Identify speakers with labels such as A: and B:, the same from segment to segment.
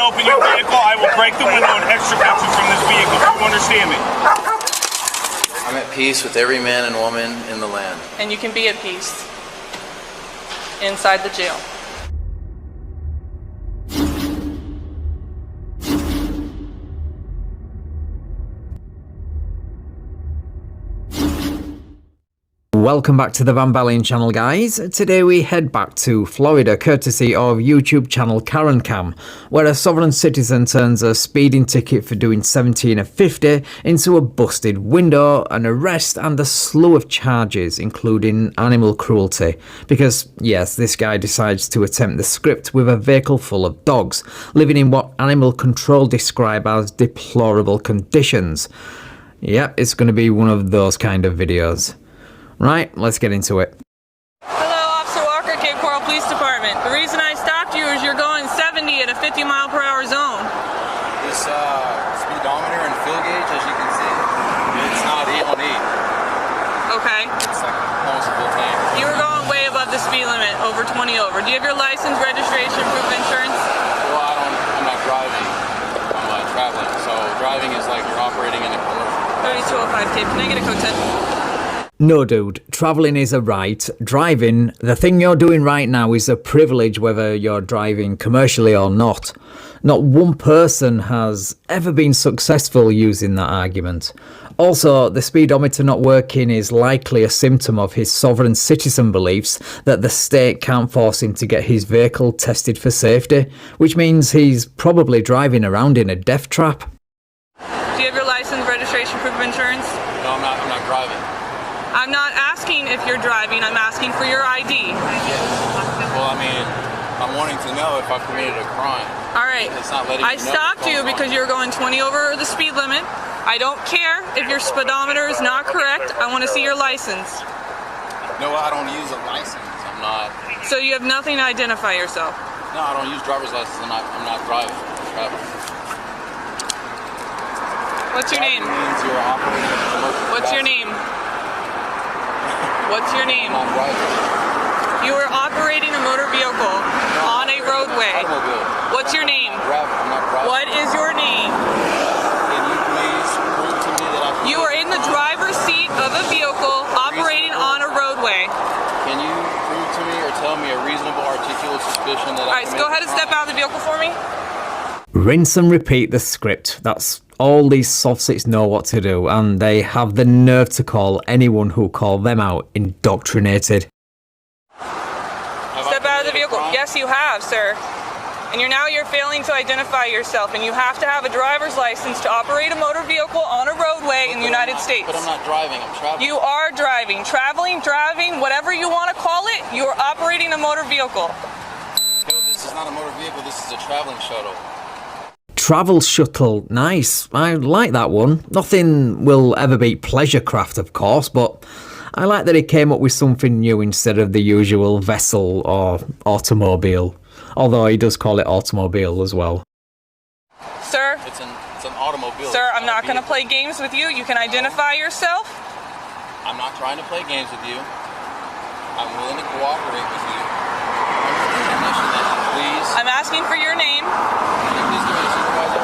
A: open your vehicle, I will break the window and extricate you from this vehicle. Do you understand me?
B: I'm at peace with every man and woman in the land.
C: And you can be at peace inside the jail.
D: Welcome back to the Van Ballion channel, guys. Today we head back to Florida courtesy of YouTube channel Karen Cam, where a sovereign citizen turns a speeding ticket for doing 17 of 50 into a busted window, an arrest and a slew of charges including animal cruelty, because yes, this guy decides to attempt the script with a vehicle full of dogs living in what animal control describe as deplorable conditions. Yep, it's going to be one of those kind of videos. Right, let's get into it.
C: Hello, Officer Walker, Cape Coral Police Department. The reason I stopped you is you're going 70 at a 50-mile-per-hour zone.
B: This speedometer and fuel gauge, as you can see, it's not 8 on 8.
C: Okay.
B: It's like almost full tank.
C: You were going way above the speed limit, over 20 over. Do you have your license, registration, proof of insurance?
B: Well, I'm not driving. I'm traveling. So driving is like you're operating in a commercial.
C: 3205 Cape. Can I get a code 10?
D: No, dude, travelling is a right. Driving, the thing you're doing right now is a privilege whether you're driving commercially or not. Not one person has ever been successful using that argument. Also, the speedometer not working is likely a symptom of his sovereign citizen beliefs that the state can't force him to get his vehicle tested for safety, which means he's probably driving around in a death trap.
C: Do you have your license, registration, proof of insurance?
B: No, I'm not driving.
C: I'm not asking if you're driving, I'm asking for your ID.
B: Well, I mean, I'm wanting to know if I've committed a crime.
C: All right.
B: It's not letting
C: I
B: me know
C: stopped you
B: what's
C: because
B: going
C: you're going 20 over the speed limit. I don't care if your speedometer is not correct. I want to see your license.
B: No, I don't use a license. I'm not.
C: So you have nothing to identify yourself?
B: No, I don't use driver's license. I'm not driving. I'm traveling.
C: What's your name?
B: Means you're operating in a commercial
C: What's your
B: capacity.
C: name? What's your name?
B: I'm not driving.
C: You are operating a motor vehicle on a roadway.
B: Automobile.
C: What's your name?
B: I'm not driving.
C: What is your name?
B: Can you please prove to me that
C: You are in the driver's seat of a vehicle operating on a roadway.
B: Can you prove to me or tell me a reasonable, articulate suspicion that
C: All right, so go ahead and step out of the vehicle for me.
D: Rinse and repeat the script. That's all these softsits know what to do, and they have the nerve to call anyone who called them out indoctrinated.
C: Step out of the vehicle. Yes, you have, sir. And you're failing to identify yourself, and you have to have a driver's license to operate a motor vehicle on a roadway in the United States.
B: But I'm not driving, I'm traveling.
C: You are driving. Traveling, driving, whatever you want to call it, you are operating a motor vehicle.
B: No, this is not a motor vehicle, this is a traveling shuttle.
D: Travel shuttle, nice. I like that one. Nothing will ever beat pleasure craft, of course, but I like that he came up with something new instead of the usual vessel or automobile. Although he does call it automobile as well.
C: Sir?
B: It's an automobile.
C: Sir, I'm not going to play games with you. You can identify yourself.
B: I'm not trying to play games with you. I'm willing to cooperate with you. Under the condition that you please.
C: I'm asking for your name.
B: Can you please give me a supervisor?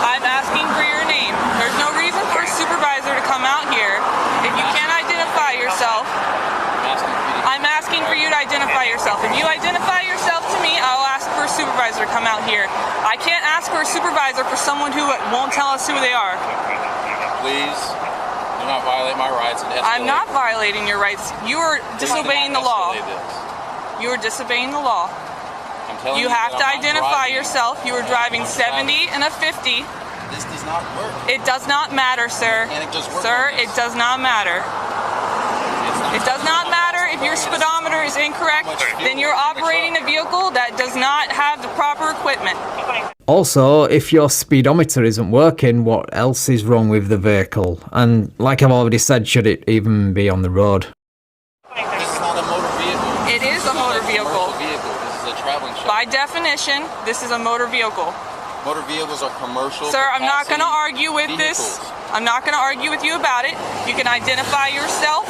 C: I'm asking for your name. There's no reason for a supervisor to come out here if you can't identify yourself. I'm asking for you to identify yourself. If you identify yourself to me, I'll ask for a supervisor to come out here. I can't ask for a supervisor for someone who won't tell us who they are.
B: Please do not violate my rights and escalate.
C: I'm not violating your rights. You are disobeying the law. You are disobeying the law.
B: I'm telling you
C: have to identify
B: driving.
C: yourself. You are driving 70 and a 50.
B: This does not work.
C: It does not matter, sir. Sir, it does not matter. It does not matter if your speedometer is incorrect, then you're operating a vehicle that does not have the proper equipment.
D: Also, if your speedometer isn't working, what else is wrong with the vehicle? And like I've already said, should it even be on the road?
B: This is not a motor vehicle.
C: It is a motor vehicle.
B: This is a traveling shuttle.
C: By definition, this is a motor vehicle.
B: Motor vehicles are commercial.
C: Sir, I'm not going to argue with this. I'm not going to argue with you about it. You can identify yourself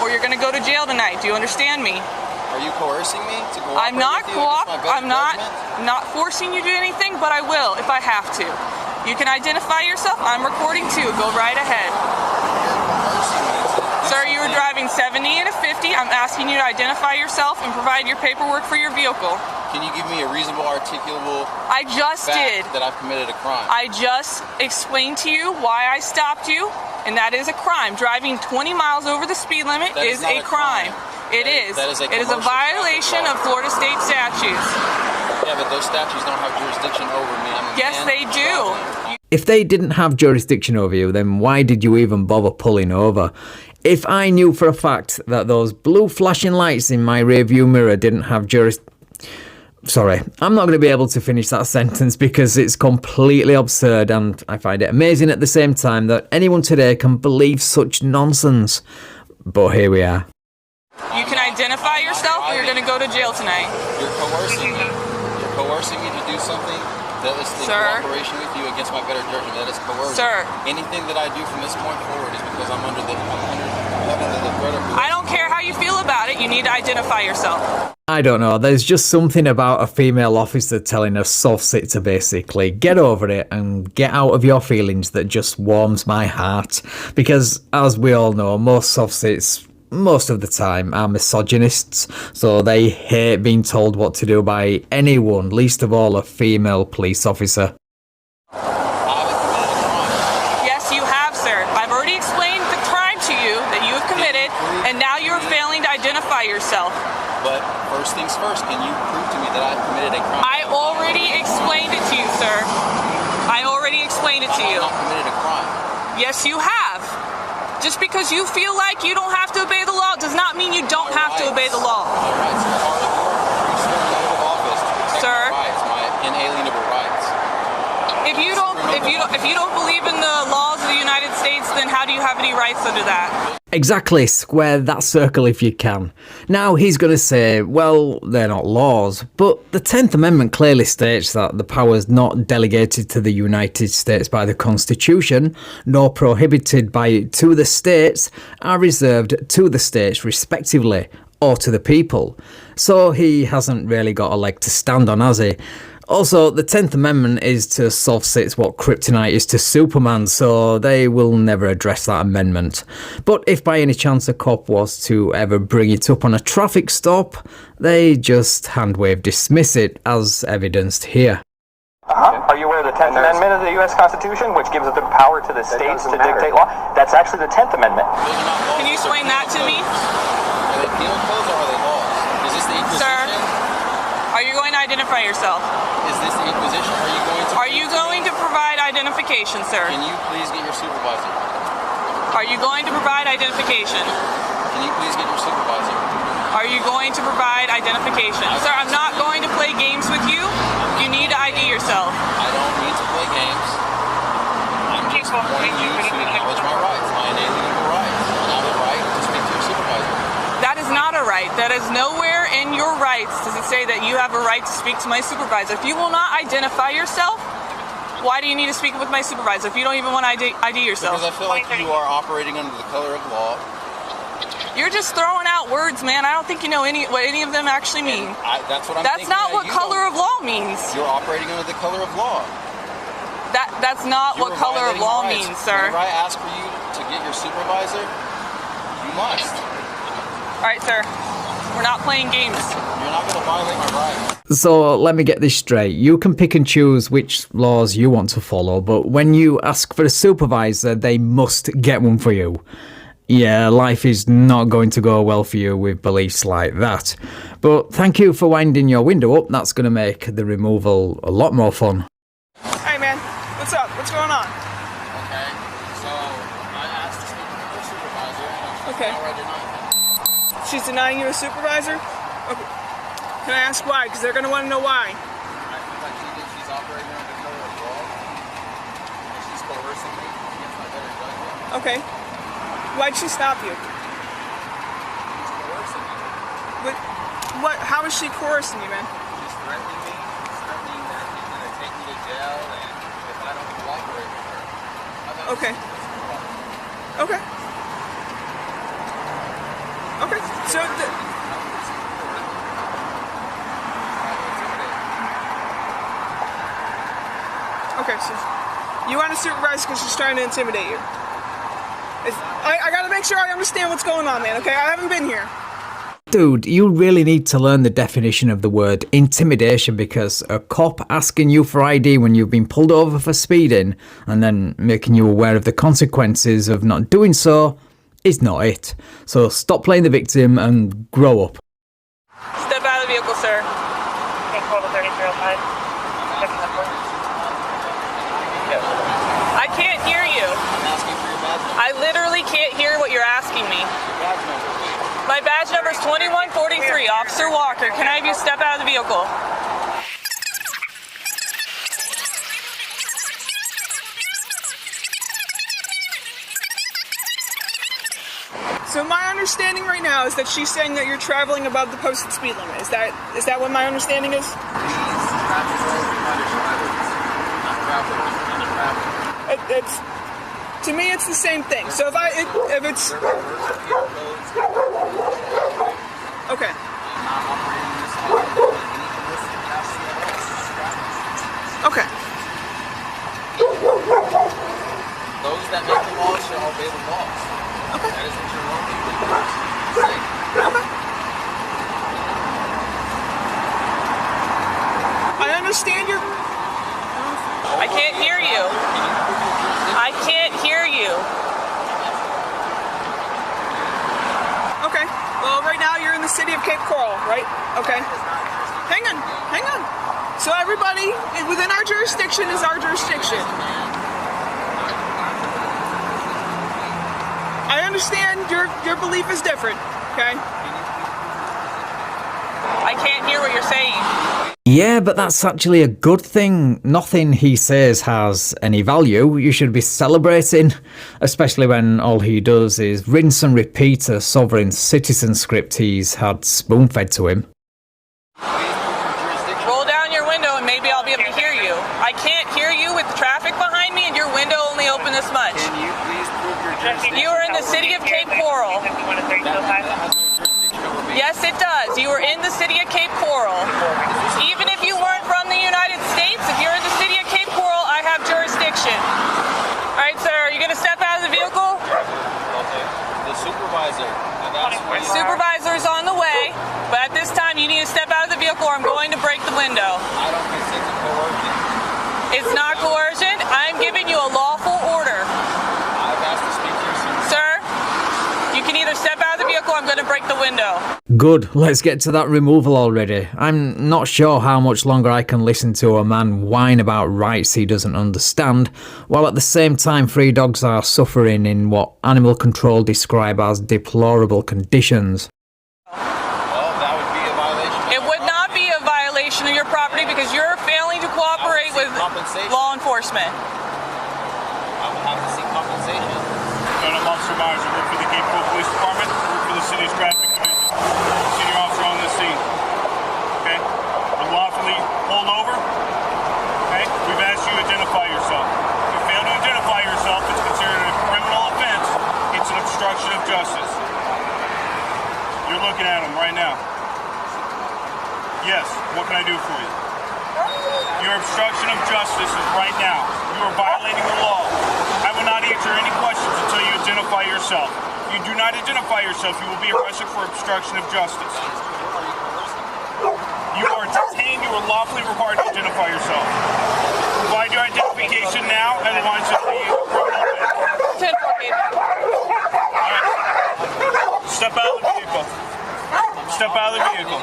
C: or you're going to go to jail tonight. Do you understand me?
B: Are you coercing me to cooperate
C: I'm not
B: with you against my better
C: I'm not
B: judgment?
C: not forcing you to do anything, but I will if I have to. You can identify yourself. I'm recording too. Go right ahead. Sir, you were driving 70 and a 50. I'm asking you to identify yourself and provide your paperwork for your vehicle.
B: Can you give me a reasonable, articulable
C: I just did.
B: fact that I've committed a crime?
C: I just explained to you why I stopped you, and that is a crime. Driving 20 miles over the speed limit
B: That
C: is
B: not
C: a crime. It is.
B: That is a
C: It is a
B: commercial
C: violation of
B: traffic law.
C: Florida state statutes.
B: Yeah, but those statutes don't have jurisdiction over me. I'm a
C: Yes,
B: man
C: they do.
B: traveling.
D: If they didn't have jurisdiction over you, then why did you even bother pulling over? If I knew for a fact that those blue flashing lights in my rearview mirror didn't have Sorry, I'm not going to be able to finish that sentence because it's completely absurd, and I find it amazing at the same time that anyone today can believe such nonsense. But here we are.
C: You can identify yourself or you're going to go to jail tonight.
B: You're coercing me. You're coercing me to do something that is in
C: Sir.
B: cooperation with you against my better judgment. That is coercion.
C: Sir.
B: Anything that I do from this point forward is because I'm under the threat of
C: I don't care how you feel about it. You need to identify yourself.
D: I don't know, there's just something about a female officer telling a soft sit to basically get over it and get out of your feelings that just warms my heart. Because as we all know, most soft sits, most of the time, are misogynists, so they hate being told what to do by anyone, least of all a female police officer.
C: Yes, you have, sir. I've already explained the crime to you that you have committed, and now you're failing to identify yourself.
B: But first things first, can you prove to me that I've committed a crime?
C: I already explained it to you, sir. I already explained it to you.
B: I've not committed a crime.
C: Yes, you have. Just because you feel like you don't have to obey the law does not mean you don't have to obey the law.
B: My rights are part of your sworn oath of office to protect
C: Sir.
B: my rights, my inalienable rights.
C: If you don't believe in the laws of the United States, then how do you have any rights under that?
D: Exactly, square that circle if you can. Now he's going to say, well, they're not laws, but the 10th Amendment clearly states that the powers not delegated to the United States by the Constitution, nor prohibited by it to the states, are reserved to the states respectively, or to the people. So he hasn't really got a leg to stand on, has he? Also, the 10th Amendment is to soft sits what kryptonite is to Superman, so they will never address that amendment. But if by any chance a cop was to ever bring it up on a traffic stop, they just hand-wave dismiss it, as evidenced here.
E: Are you aware of the 10th Amendment of the U.S. Constitution, which gives the power to the states to dictate law? That's actually the 10th Amendment.
C: Can you explain that to me?
B: Are they penal codes or are they laws? Is this the Inquisition?
C: Sir, are you going to identify yourself?
B: Is this the Inquisition?
C: Are you going to provide identification, sir?
B: Can you please get your supervisor?
C: Are you going to provide identification?
B: Can you please get your supervisor?
C: Are you going to provide identification? Sir, I'm not going to play games with you. You need to ID yourself.
B: I don't need to play games. I'm just wanting you to acknowledge my rights, my inalienable rights. I have the right to speak to your supervisor.
C: That is not a right. That is nowhere in your rights does it say that you have a right to speak to my supervisor. If you will not identify yourself, why do you need to speak with my supervisor if you don't even want to ID yourself?
B: Because I feel like you are operating under the color of law.
C: You're just throwing out words, man. I don't think you know what any of them actually mean.
B: That's what I'm
C: That's
B: thinking.
C: not what
B: You
C: color
B: don't.
C: of law means.
B: You're operating under the color of law.
C: That's not what color of law means, sir.
B: Whenever I ask for you to get your supervisor, you must.
C: All right, sir. We're not playing games.
B: You're not going to violate my rights.
D: So let me get this straight. You can pick and choose which laws you want to follow, but when you ask for a supervisor, they must get one for you. Yeah, life is not going to go well for you with beliefs like that. But thank you for winding your window up. That's going to make the removal a lot more fun.
F: Hey man, what's up? What's going on?
B: Okay, so I asked to speak with your supervisor.
F: Okay.
B: Already denied.
F: She's denying you a supervisor? Okay. Can I ask why? Because they're going to want to know why.
B: I feel like she's operating under the color of law. And she's coercing me against my better judgment.
F: Okay. Why'd she stop you?
B: She's coercing me.
F: But what? How is she coercing you, man?
B: She's threatening me, threatening that she's going to take me to jail, and if I don't cooperate with her, I'm going to
F: Okay. Okay. Okay. So, Okay, so you want a supervisor because she's trying to intimidate you. I gotta make sure I understand what's going on, man, okay? I haven't been here.
D: Dude, you really need to learn the definition of the word intimidation, because a cop asking you for ID when you've been pulled over for speeding and then making you aware of the consequences of not doing so is not it. So stop playing the victim and grow up.
C: Step out of the vehicle, sir. I can't hear you.
B: I'm asking for your badge number.
C: I literally can't hear what you're asking me.
B: Badge number, please.
C: My badge number is 2143, Officer Walker. Can I have you step out of the vehicle?
F: So my understanding right now is that she's saying that you're traveling above the posted speed limit. Is that what my understanding is? It's to me it's the same thing. So if it's okay. Okay.
B: Those that make the laws shall obey the laws.
F: Okay.
B: That is what you're wrong.
F: Okay. I understand your.
C: I can't hear you. I can't hear you.
F: Okay. Well, right now you're in the city of Cape Coral, right? Okay. Hang on. So everybody within our jurisdiction is our jurisdiction. I understand your belief is different, okay?
C: I can't hear what you're saying.
D: Yeah, but that's actually a good thing. Nothing he says has any value. You should be celebrating, especially when all he does is rinse and repeat a sovereign citizen script he's had spoon-fed to him.
C: Roll down your window and maybe I'll be able to hear you. I can't hear you with traffic behind me and your window only open this much.
B: Can you please prove your jurisdiction?
C: You are in the city of Cape Coral. Yes, it does. You are in the city of Cape Coral. Even if you weren't from the United States, if you're in the city of Cape Coral, I have jurisdiction. All right, sir, are you going to step out of the vehicle?
B: The supervisor.
C: Supervisor is on the way, but at this time you need to step out of the vehicle or I'm going to break the window.
B: I don't consent to coercion.
C: It's not coercion. I'm giving you a lawful order.
B: I've asked to speak to your supervisor.
C: Sir, you can either step out of the vehicle or I'm going to break the window.
D: Good, let's get to that removal already. I'm not sure how much longer I can listen to a man whine about rights he doesn't understand, while at the same time 3 dogs are suffering in what animal control describe as deplorable conditions.
B: Well, that would be a violation.
C: It would not be a violation of your property because you're failing to cooperate with law enforcement.
B: I would have to seek compensation.
A: I'm Officer Myers. I work for the Cape Coral Police Department. I work for the city's traffic division. Senior officer on the scene. Okay? Unlawfully pulled over. Okay? We've asked you to identify yourself. If you fail to identify yourself, it's considered a criminal offense. It's an obstruction of justice. You're looking at him right now. Yes. What can I do for you? Your obstruction of justice is right now. You are violating the law. I will not answer any questions until you identify yourself. If you do not identify yourself, you will be arrested for obstruction of justice. You are detained. You are lawfully required to identify yourself. Provide your identification now, otherwise it will be a criminal offense. All right. Step out of the vehicle. Step out of the vehicle.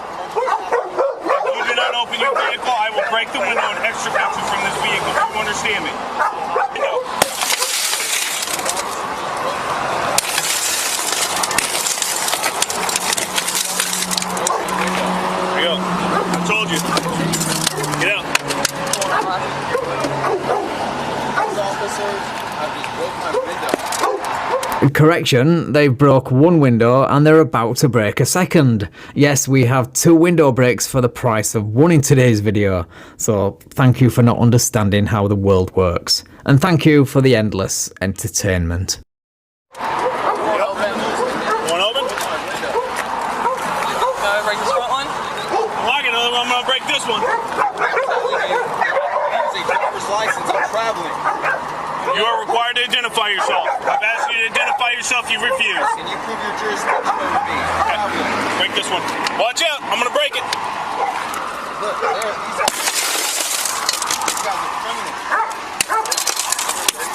A: If you do not open your vehicle, I will break the window and extricate you from this vehicle. Do you understand me? No. Here you go. I told you. Get out.
B: These officers have just broke my window.
D: Correction, they broke 1 window and they're about to break a second. Yes, we have 2 window breaks for the price of 1 in today's video. So thank you for not understanding how the world works. And thank you for the endless entertainment.
A: One open?
C: Gonna break this front one?
A: Lock another one. I'm gonna break this one.
B: driver's license. I'm traveling.
A: You are required to identify yourself. I've asked you to identify yourself. You refuse.
B: Can you prove your jurisdiction over me? Traveling.
A: Break this one. Watch out. I'm going to break it.
B: Look, there. These guys are criminals.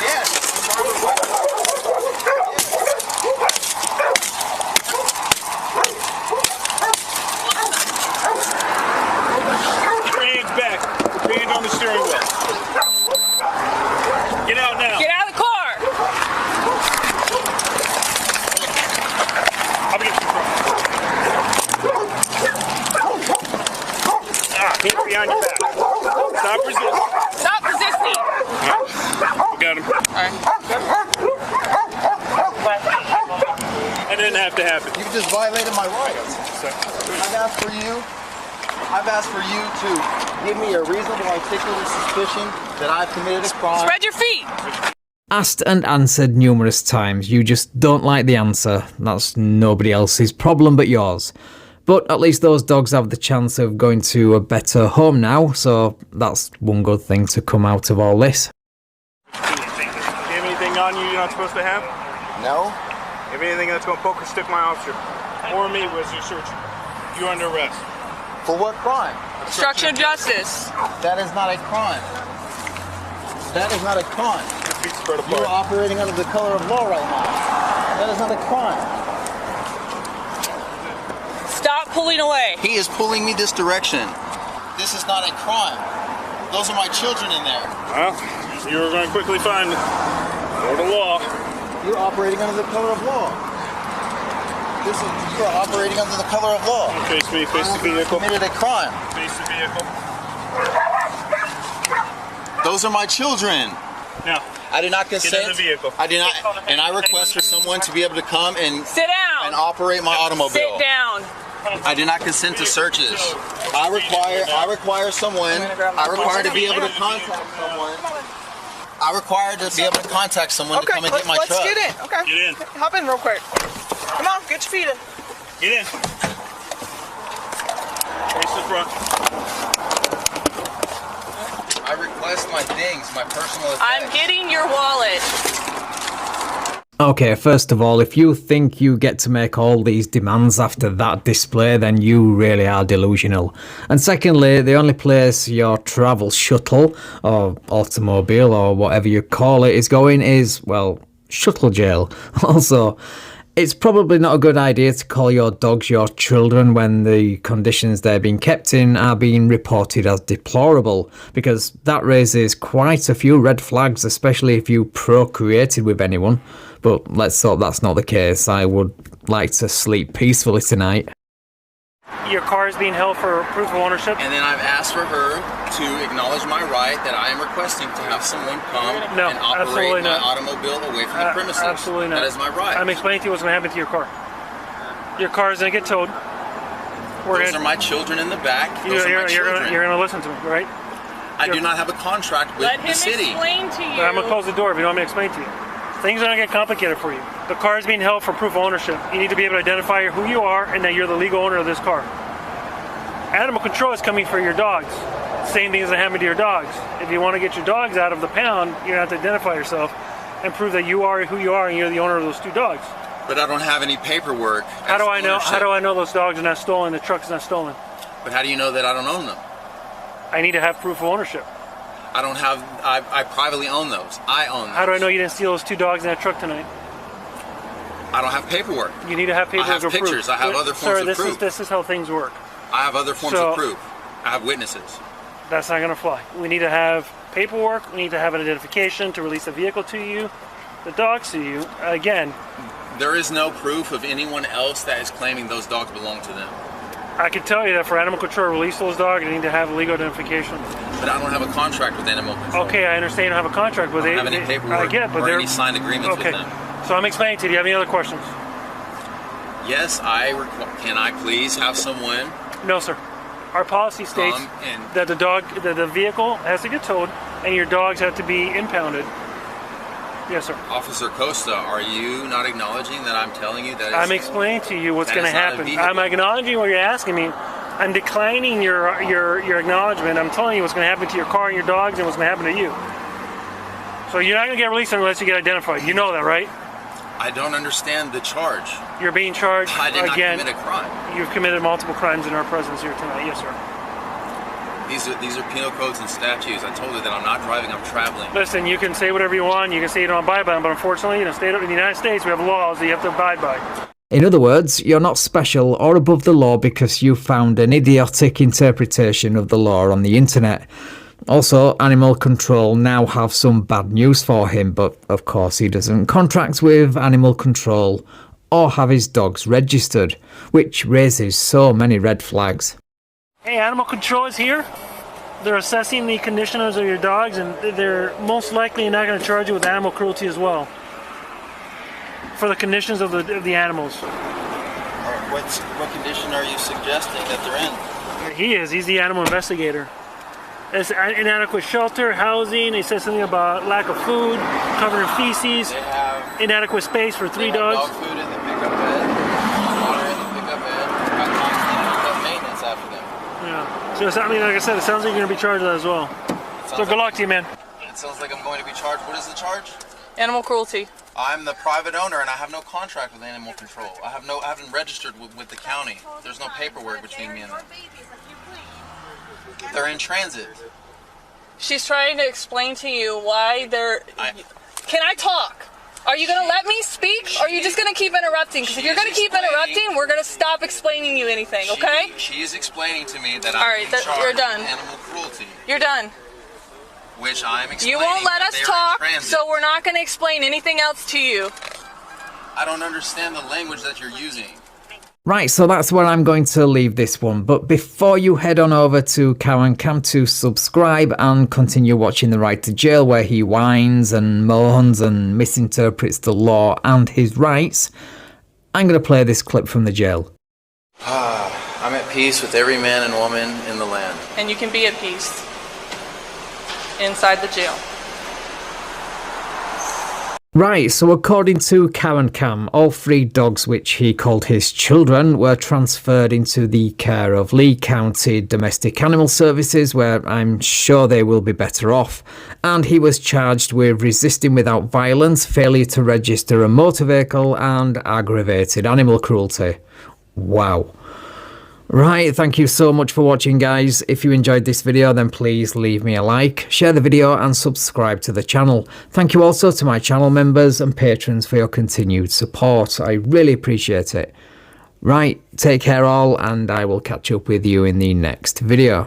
B: Yes.
A: Keep your hands back. Put your hands on the steering wheel. Get out now.
C: Get out of the car!
A: I'll get you from. Hands behind your back. Stop resisting.
C: Stop resisting!
A: Got him.
C: Alright.
A: That didn't have to happen.
B: You just violated my rights. I've asked for you to give me a reasonable articulate suspicion that I've committed a crime.
C: Spread your feet!
D: Asked and answered numerous times. You just don't like the answer. That's nobody else's problem but yours. But at least those dogs have the chance of going to a better home now, so that's one good thing to come out of all this.
A: Do you have anything on you you're not supposed to have?
B: No.
A: If anything that's going to poke or stick my officer or me was you search, you're under arrest.
B: For what crime?
C: Obstruction of justice.
B: That is not a crime. That is not a crime.
A: Spread
B: You are
A: apart.
B: operating under the color of law right now. That is not a crime.
C: Stop pulling away.
B: He is pulling me this direction. This is not a crime. Those are my children in there.
A: Well, you're going to quickly find the law.
B: You're operating under the color of law. You are operating under the color of law.
A: Face me, face the vehicle.
B: Committed a crime.
A: Face the vehicle.
B: Those are my children.
A: Now,
B: I did not consent.
A: get in the vehicle.
B: I did not, and I request for someone to be able to come and
C: Sit down!
B: and operate my automobile.
C: Sit down!
B: I did not consent to searches. I require someone. I require to be able to contact someone. I require to be able to contact someone to come and get my
F: let's
B: truck.
F: get in. Okay.
A: Get in.
F: Hop in real quick. Come on, get your feet in.
A: Get in. Face the front.
B: I request my things, my personal effects.
C: I'm getting your wallet.
D: Okay, first of all, if you think you get to make all these demands after that display, then you really are delusional. And secondly, the only place your travel shuttle, or automobile, or whatever you call it, is going is, well, shuttle jail. Also, it's probably not a good idea to call your dogs your children when the conditions they're being kept in are being reported as deplorable, because that raises quite a few red flags, especially if you procreated with anyone. But let's hope that's not the case. I would like to sleep peacefully tonight.
G: Your car is being held for proof of ownership.
B: And then I've asked for her to acknowledge my right that I am requesting to have someone come
G: No,
B: and operate
G: absolutely
B: my
G: not.
B: automobile away from the premises.
G: Absolutely not.
B: That is my right.
G: I'm explaining to you what's going to happen to your car. Your car is going to get towed.
B: Those are my children in the back. Those are my children.
G: You're going to listen to me, right?
B: I do not have a contract with
C: Let
B: the
C: him
B: city.
C: explain to you.
G: I'm going to close the door if you don't want me to explain to you. Things are going to get complicated for you. The car is being held for proof of ownership. You need to be able to identify who you are and that you're the legal owner of this car. Animal control is coming for your dogs. Same thing as happening to your dogs. If you want to get your dogs out of the pound, you're going to have to identify yourself and prove that you are who you are and you're the owner of those two dogs.
B: But I don't have any paperwork.
G: How do I know? How do I know those dogs are not stolen? The truck is not stolen.
B: But how do you know that I don't own them?
G: I need to have proof of ownership.
B: I don't have. I privately own those. I own them.
G: How do I know you didn't steal those two dogs in that truck tonight?
B: I don't have paperwork.
G: You need to have paperwork.
B: I have
G: or
B: pictures.
G: Proof.
B: I have other forms of proof.
G: This is how things work.
B: I have other forms of proof. I have witnesses.
G: That's not going to fly. We need to have paperwork. We need to have an identification to release the vehicle to you, the dogs to you. Again,
B: there is no proof of anyone else that is claiming those dogs belong to them.
G: I can tell you that for animal control to release those dogs, you need to have legal identification.
B: But I don't have a contract with animal control.
G: Okay, I understand you don't have a contract with it.
B: I don't have any paperwork
G: I get, but
B: or any signed agreements with them.
G: So I'm explaining to you. Do you have any other questions?
B: Yes, can I please have someone?
G: No, sir. Our policy states that the vehicle has to get towed, and your dogs have to be impounded. Yes, sir.
B: Officer Costa, are you not acknowledging that I'm telling you that?
G: I'm explaining to you what's going to happen. I'm acknowledging what you're asking me, I'm declining your acknowledgement. I'm telling you what's going to happen to your car and your dogs and what's going to happen to you. So you're not going to get released unless you get identified. You know that, right?
B: I don't understand the charge.
G: You're being charged
B: I did
G: again.
B: not commit a crime.
G: You've committed multiple crimes in our presence here tonight. Yes, sir.
B: These are penal codes and statutes. I told you that I'm not driving, I'm traveling.
G: Listen, you can say whatever you want. You can say you don't abide by them, but unfortunately, in the United States, we have laws that you have to abide by.
D: In other words, you're not special or above the law because you found an idiotic interpretation of the law on the internet. Also, Animal Control now have some bad news for him, but of course he doesn't contract with Animal Control or have his dogs registered, which raises so many red flags.
G: Hey, Animal Control is here. They're assessing the conditions of your dogs, and they're most likely not going to charge you with animal cruelty as well for the conditions of the animals.
B: What condition are you suggesting that they're in?
G: He's the animal investigator. It's inadequate shelter, housing. He says something about lack of food, covered in feces, inadequate space for 3 dogs.
B: Dog food in the pickup bed, water in the pickup bed, got constant maintenance after them.
G: Yeah. So I mean, like I said, it sounds like you're going to be charged with that as well. So good luck to you, man.
B: It sounds like I'm going to be charged. What is the charge?
C: Animal cruelty.
B: I'm the private owner and I have no contract with Animal Control. I haven't registered with the county. There's no paperwork between me and them. They're in transit.
C: She's trying to explain to you why they're... Can I talk? Are you going to let me speak, or are you just going to keep interrupting? Because if you're going to keep interrupting, we're going to stop explaining you anything, okay?
B: She is explaining to me that
C: All right, you're done.
B: Animal cruelty.
C: You're done.
B: Which I'm explaining.
C: You won't let us talk, so we're not going to explain anything else to you.
B: I don't understand the language that you're using.
D: Right, so that's where I'm going to leave this one. But before you head on over to Karan Cam to subscribe and continue watching The Ride to Jail, where he whines and moans and misinterprets the law and his rights, I'm going to play this clip from the jail.
B: I'm at peace with every man and woman in the land.
C: And you can be at peace inside the jail.
D: Right, so according to Karan Cam, all 3 dogs, which he called his children, were transferred into the care of Lee County Domestic Animal Services, where I'm sure they will be better off. And he was charged with resisting without violence, failure to register a motor vehicle, and aggravated animal cruelty. Wow. Right, thank you so much for watching, guys. If you enjoyed this video, then please leave me a like, share the video and subscribe to the channel. Thank you also to my channel members and patrons for your continued support. I really appreciate it. Right, take care all, and I will catch up with you in the next video.